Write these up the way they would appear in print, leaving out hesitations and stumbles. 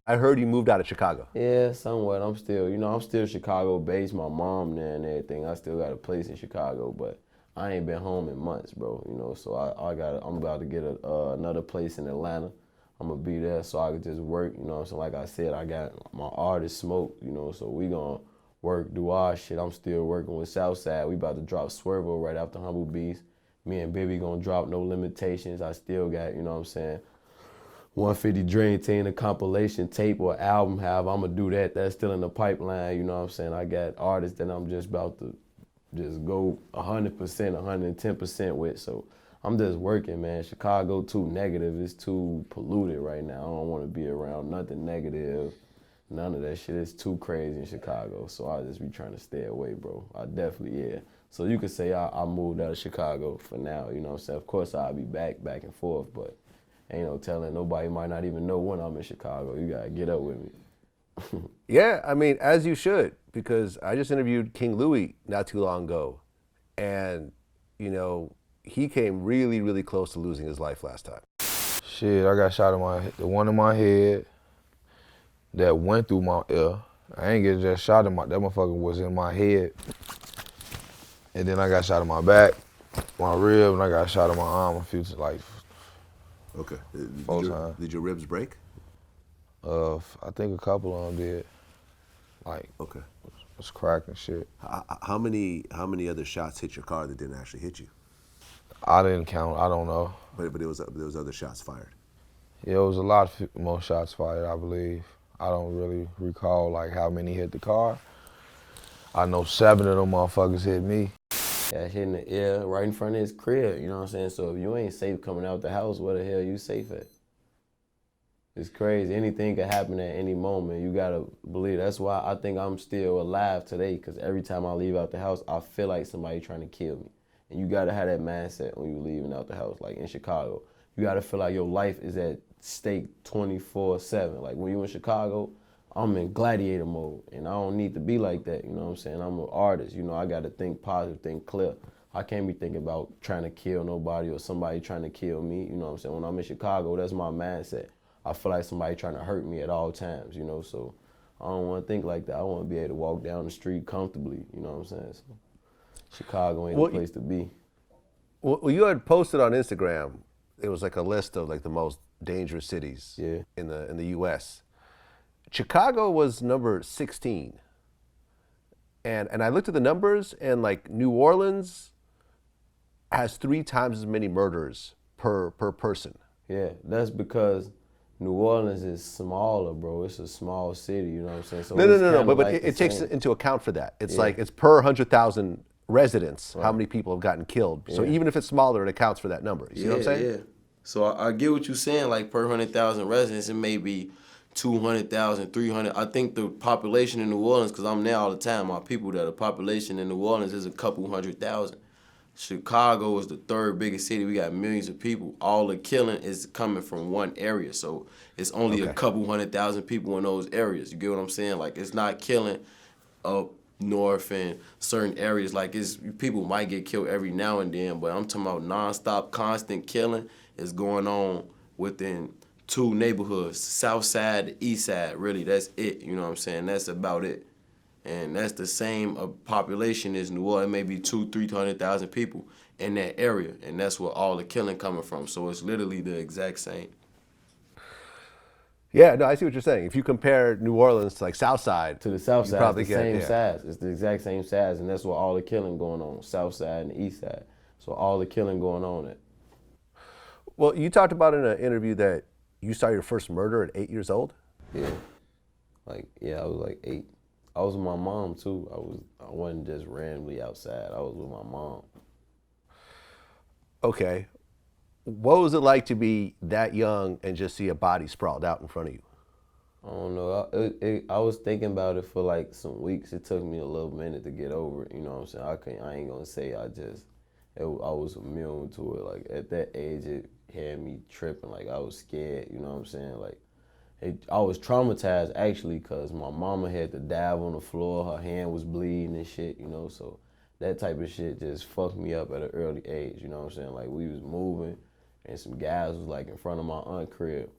I heard you moved out of Chicago. Yeah, somewhat. I'm still, I'm still Chicago based. My mom there and everything. I still got a place in Chicago, but I ain't been home in months, bro. So I'm about to get another place in Atlanta. I'm gonna be there so I can just work. So like I said, I got my artist Smoke. So we gonna work, do our shit. I'm still working with Southside. We about to drop Swervo right after Humble Beast. Me and Bibby gonna drop No Limitations. I still got, 150 Dream Team, a compilation tape or album, however, I'm gonna do that. That's still in the pipeline, I got artists that I'm just about to just go 100%, 110% with. So I'm just working, man. Chicago too negative. It's too polluted right now. I don't wanna be around nothing negative. None of that shit. It's too crazy in Chicago. So I just be trying to stay away, bro. I definitely, yeah. So you could say I moved out of Chicago for now, Of course I'll be back and forth, but ain't no telling. Nobody might not even know when I'm in Chicago. You gotta get up with me. Yeah, I mean, as you should, because I just interviewed King Louis not too long ago, and he came really, really close to losing his life last time. Shit, I got shot in the one in my head that went through my ear. I ain't get just shot in that motherfucker was in my head. And then I got shot in my back, my rib, and I got shot in my arm a few times. Okay. Four times. Did your ribs break? I think a couple of them did. Okay. Was cracking shit. How many other shots hit your car that didn't actually hit you? I didn't count. I don't know. But there was other shots fired. Yeah, it was a lot more shots fired, I believe. I don't really recall how many hit the car. I know 7 of them motherfuckers hit me. Yeah, hit in the air right in front of his crib, So if you ain't safe coming out the house, where the hell you safe at? It's crazy. Anything can happen at any moment. You gotta believe. That's why I think I'm still alive today, because every time I leave out the house, I feel like somebody trying to kill me. And you gotta have that mindset when you leaving out the house, like in Chicago. You gotta feel like your life is at stake 24/7. Like when you in Chicago, I'm in gladiator mode, and I don't need to be like that, I'm an artist, I gotta think positive, think clear. I can't be thinking about trying to kill nobody or somebody trying to kill me, When I'm in Chicago, that's my mindset. I feel like somebody trying to hurt me at all times, So I don't want to think like that. I want to be able to walk down the street comfortably, So Chicago ain't the place to be. Well, you had posted on Instagram, it was like a list of the most dangerous cities in the U.S. Chicago was number 16. And I looked at the numbers, and New Orleans has 3 times as many murders per person. Yeah, that's because New Orleans is smaller, bro. It's a small city, So No. But it takes into account for that. It's it's per 100,000 residents, how many people have gotten killed. So even if it's smaller, it accounts for that number. You see what I'm saying? Yeah. So I get what you're saying. Per 100,000 residents, it may be 200,000, 300. I think the population in New Orleans, because I'm there all the time, my people there, the population in New Orleans is a couple 100,000. Chicago is the 3rd biggest city. We got millions of people. All the killing is coming from one area. So it's only a couple 100,000 people in those areas. You get what I'm saying? It's not killing up north and certain areas. People might get killed every now and then, but I'm talking about nonstop, constant killing is going on within 2 neighborhoods, south side, the east side. Really, that's it. You know what I'm saying? That's about it. And that's the same population as New Orleans, maybe 200,000-300,000 people in that area, and that's where all the killing coming from. So it's literally the exact same. Yeah, no, I see what you're saying. If you compare New Orleans to South Side, to the south side, probably it's the same size. It's the exact same size, and that's where all the killing going on, south side and the east side. So all the killing going on at. Well, you talked about in an interview that you saw your first murder at 8 years old. Yeah, I was 8. I was with my mom too. I wasn't just randomly outside. I was with my mom. Okay. What was it like to be that young and just see a body sprawled out in front of you? I don't know. I was thinking about it for some weeks. It took me a little minute to get over it. You know what I'm saying? I ain't gonna say I was immune to it. At that age, it had me tripping. I was scared. You know what I'm saying? I was traumatized actually, because my mama had to dive on the floor. Her hand was bleeding and shit. So that type of shit just fucked me up at an early age. You know what I'm saying? We was moving, and some guys was in front of my aunt crib.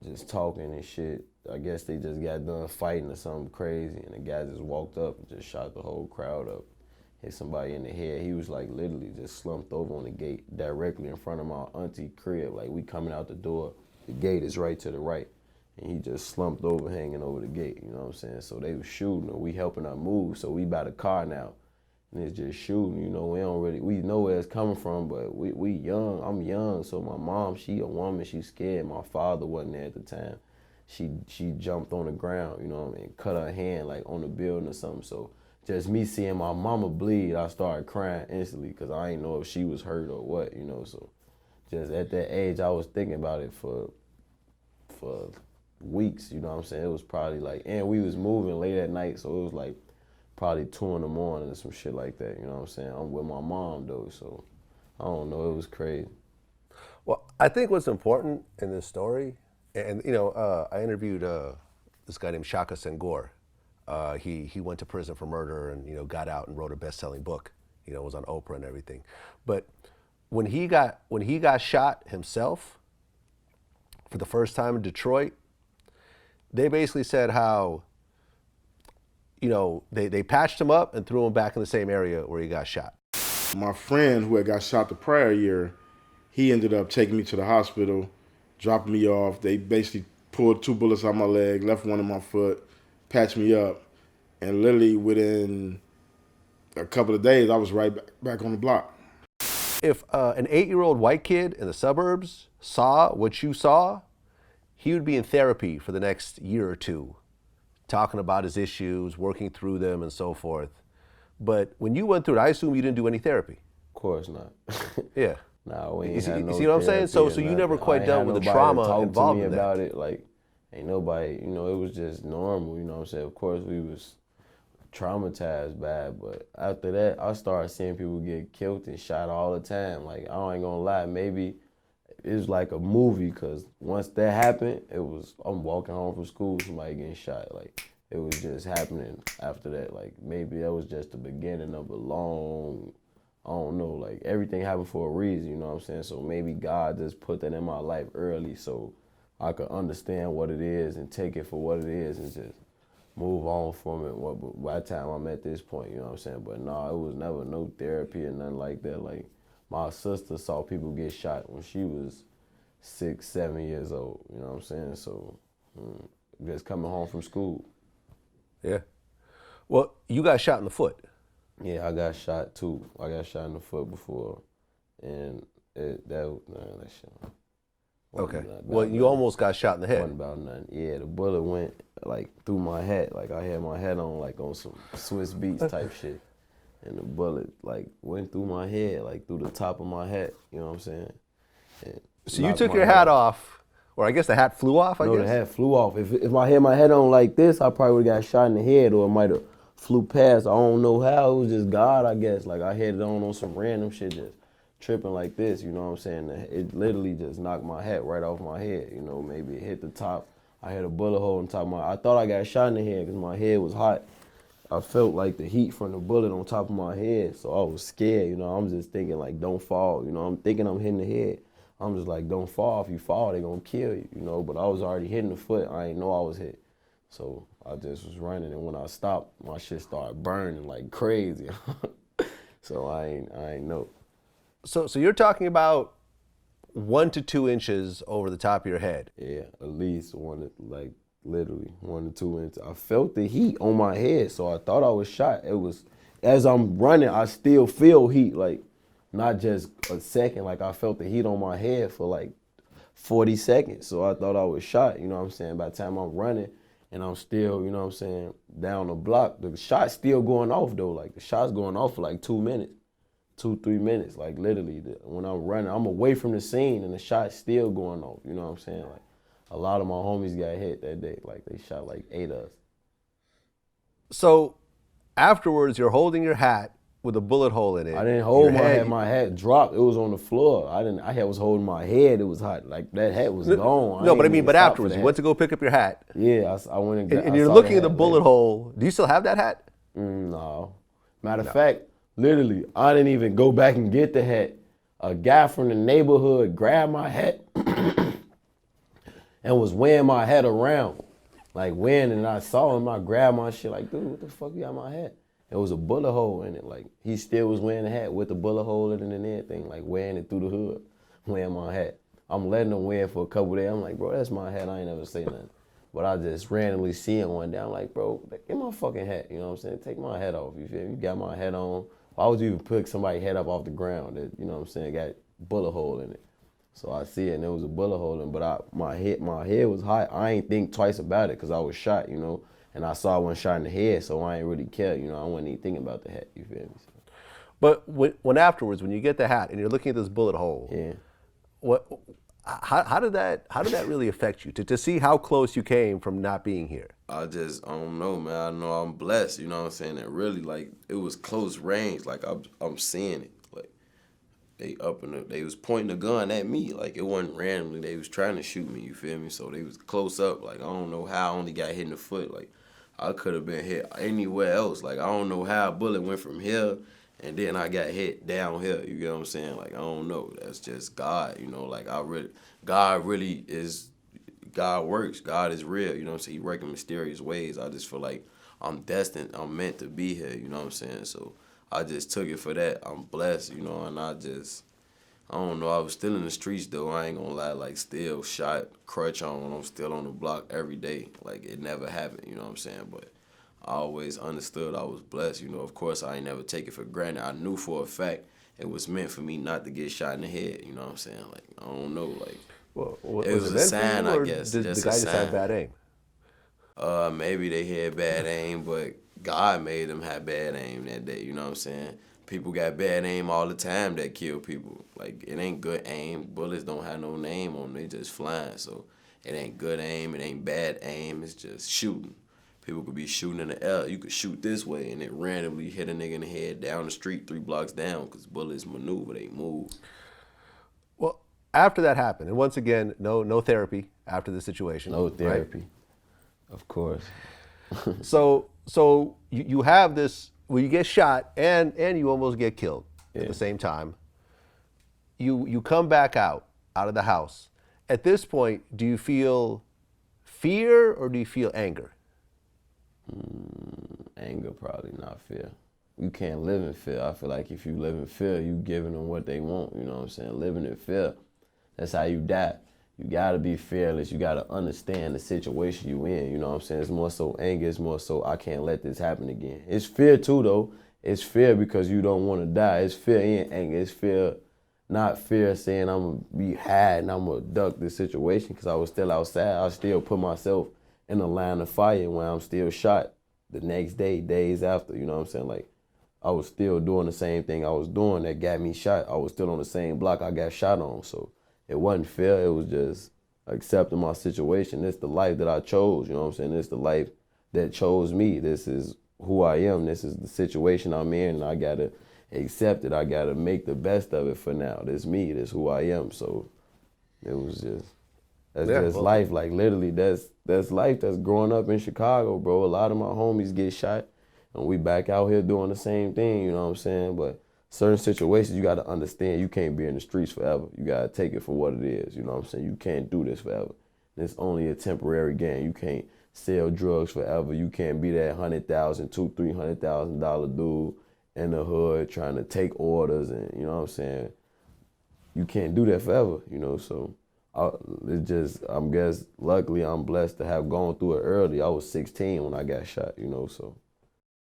just talking and shit. I guess they just got done fighting or something crazy, and the guy just walked up and just shot the whole crowd up. Hit somebody in the head. He was like literally just slumped over on the gate directly in front of my auntie crib. Like we coming out the door, the gate is right to the right. And he just slumped over, hanging over the gate, you know what I'm saying? So they was shooting, and we helping her move, so we by the car now. And it's just shooting, you know, we know where it's coming from, but we young, I'm young, so my mom, she a woman, she's scared. My father wasn't there at the time. She jumped on the ground, you know what I mean, cut her hand like on the building or something. So just me seeing my mama bleed, I started crying instantly because I didn't know if she was hurt or what, you know. So just at that age, I was thinking about it for weeks, you know what I'm saying? It was probably like, and we was moving late at night, so it was like probably 2 in the morning or some shit like that, you know what I'm saying? I'm with my mom though, so I don't know, it was crazy. Well, I think what's important in this story, and you know, I interviewed this guy named Shaka Senghor. He went to prison for murder and, you know, got out and wrote a best-selling book. You know, was on Oprah and everything. But when he got shot himself for the first time in Detroit, they basically said how, you know, they patched him up and threw him back in the same area where he got shot. My friend who had got shot the prior year, he ended up taking me to the hospital, dropping me off. They basically pulled 2 bullets out my leg, left one in my foot, patched me up, and literally within a couple of days, I was right back on the block. If an 8-year-old white kid in the suburbs saw what you saw, he would be in therapy for the next year or 2, talking about his issues, working through them, and so forth. But when you went through it, I assume you didn't do any therapy. Of course not. Yeah. Nah, we ain't You see, had no you see what I'm saying? So you never quite dealt with the trauma involved in that. About it, like, ain't nobody, you know, it was just normal, you know what I'm saying? Of course, we was traumatized bad, but after that, I started seeing people get killed and shot all the time. Like, I ain't gonna lie, maybe it was like a movie, because once that happened, it was, I'm walking home from school, somebody getting shot. Like, it was just happening after that. Like, maybe that was just the beginning of a long, I don't know, like, everything happened for a reason, you know what I'm saying? So maybe God just put that in my life early so I could understand what it is and take it for what it is and just move on from it by the time I'm at this point, you know what I'm saying? But no, it was never no therapy or nothing like that. Like, my sister saw people get shot when she was 6, 7 years old, you know what I'm saying? So just coming home from school. Yeah. Well, you got shot in the foot. Yeah, I got shot too. I got shot in the foot before, and that shit. Okay. Well, you almost got shot in the head. Wasn't about nothing. Yeah, the bullet went like through my hat. Like, I had my hat on like on some Swiss Beats type shit, and the bullet like went through my head, like through the top of my hat. You know what I'm saying? And so you took your hat off, or I guess the hat flew off. I guess the hat flew off. If I had my hat on like this, I probably would have got shot in the head, or it might have flew past. I don't know how. It was just God, I guess. Like, I had it on some random shit, just tripping like this, you know what I'm saying? It literally just knocked my hat right off my head, you know, maybe it hit the top. I had a bullet hole on top of I thought I got shot in the head because my head was hot. I felt like the heat from the bullet on top of my head, so I was scared, you know. I'm just thinking, like, don't fall, you know. I'm thinking I'm hitting the head. I'm just like, don't fall. If you fall, they're gonna kill you, you know. But I was already hitting the foot. I didn't know I was hit. So I just was running, and when I stopped, my shit started burning like crazy. So I ain't know. So you're talking about 1 to 2 inches over the top of your head. Yeah, at least like literally 1 to 2 inches. I felt the heat on my head, so I thought I was shot. It was, as I'm running, I still feel heat, like not just a second. Like, I felt the heat on my head for like 40 seconds. So I thought I was shot, you know what I'm saying? By the time I'm running and I'm still, you know what I'm saying, down the block, the shot's still going off though. Like, the shot's going off for like 2 minutes. 2-3 minutes, like literally. When I'm running, I'm away from the scene and the shot's still going off, you know what I'm saying? Like, a lot of my homies got hit that day, like they shot like 8 of us. So afterwards, you're holding your hat with a bullet hole in it. I didn't hold my hat, my hat dropped, it was on the floor. I was holding my head, it was hot, like that hat was gone. No, but I mean, but afterwards, you went to go pick up your hat. Yeah, I went and got and you're looking at the bullet hole. Do you still have that hat? No. Matter of fact, literally, I didn't even go back and get the hat. A guy from the neighborhood grabbed my hat and was wearing my hat around. Like when and I saw him, I grabbed my shit like, dude, what the fuck you got my hat? It was a bullet hole in it. Like he still was wearing the hat with the bullet hole in it and everything, like wearing it through the hood, wearing my hat. I'm letting him wear it for a couple days. I'm like, bro, that's my hat. I ain't never say nothing. But I just randomly see him one day. I'm like, bro, get my fucking hat. You know what I'm saying? Take my hat off. You feel me? You got my hat on. Why would you even pick somebody's head up off the ground that, you know what I'm saying, got bullet hole in it? So I see it, and it was a bullet hole in it, but my head was hot. I ain't think twice about it because I was shot, you know, and I saw one shot in the head, so I ain't really care, you know. I wasn't even thinking about the hat, you feel me? So, But when afterwards, when you get the hat and you're looking at this bullet hole, yeah. How did that really affect you to see how close you came from not being here? I don't know, man. I know I'm blessed, you know what I'm saying? That really, like, it was close range. Like, I'm seeing it. Like, they was pointing a gun at me. Like, it wasn't randomly. They was trying to shoot me, you feel me? So they was close up. Like, I don't know how I only got hit in the foot. Like, I could have been hit anywhere else. Like, I don't know how a bullet went from here and then I got hit down here. You get what I'm saying? Like, I don't know. That's just God, you know? Like, God really is, God works. God is real, you know what I'm saying? He works in mysterious ways. I just feel like I'm destined. I'm meant to be here, you know what I'm saying? So I just took it for that. I'm blessed, you know, and I don't know. I was still in the streets, though. I ain't gonna lie, like, still shot, crutch on. I'm still on the block every day. Like, it never happened, you know what I'm saying? But I always understood I was blessed, you know. Of course, I ain't never take it for granted. I knew for a fact it was meant for me not to get shot in the head, you know what I'm saying? Like, I don't know, like, Well, it was a sign, I guess. Did the guy just have bad aim? Maybe they had bad aim, but God made them have bad aim that day, you know what I'm saying? People got bad aim all the time that kill people. Like, it ain't good aim. Bullets don't have no name on them. They just flying. So it ain't good aim. It ain't bad aim. It's just shooting. People could be shooting in the air. You could shoot this way and it randomly hit a nigga in the head down the street 3 blocks down because bullets maneuver. They move. Well, after that happened, and once again, no therapy after the situation. No therapy. Right? Of course. So you have this, well, you get shot and you almost get killed at the same time. You come back out of the house. At this point, do you feel fear or do you feel anger? Anger, probably, not fear. You can't live in fear. I feel like if you live in fear, you giving them what they want, you know what I'm saying? Living in fear, that's how you die. You gotta be fearless. You gotta understand the situation you in, you know what I'm saying? It's more so anger, it's more so I can't let this happen again. It's fear too, though. It's fear because you don't want to die. It's fear and anger. It's fear, not fear saying I'm gonna be hiding, I'm gonna duck this situation because I was still outside. I still put myself in the line of fire when I'm still shot the next day, days after, you know what I'm saying? Like, I was still doing the same thing I was doing that got me shot. I was still on the same block I got shot on, so it wasn't fear, it was just accepting my situation. It's the life that I chose, you know what I'm saying? It's the life that chose me. This is who I am. This is the situation I'm in, and I gotta accept it. I gotta make the best of it for now. This me, this who I am, so it was just, that's just life. Like, literally, that's life. That's growing up in Chicago, bro. A lot of my homies get shot, and we back out here doing the same thing, you know what I'm saying? But certain situations, you got to understand you can't be in the streets forever. You got to take it for what it is, you know what I'm saying? You can't do this forever. It's only a temporary game. You can't sell drugs forever. You can't be that $100,000, $200,000, $300,000 dude in the hood trying to take orders, and, you know what I'm saying? You can't do that forever, you know, so luckily I'm blessed to have gone through it early. I was 16 when I got shot, you know, so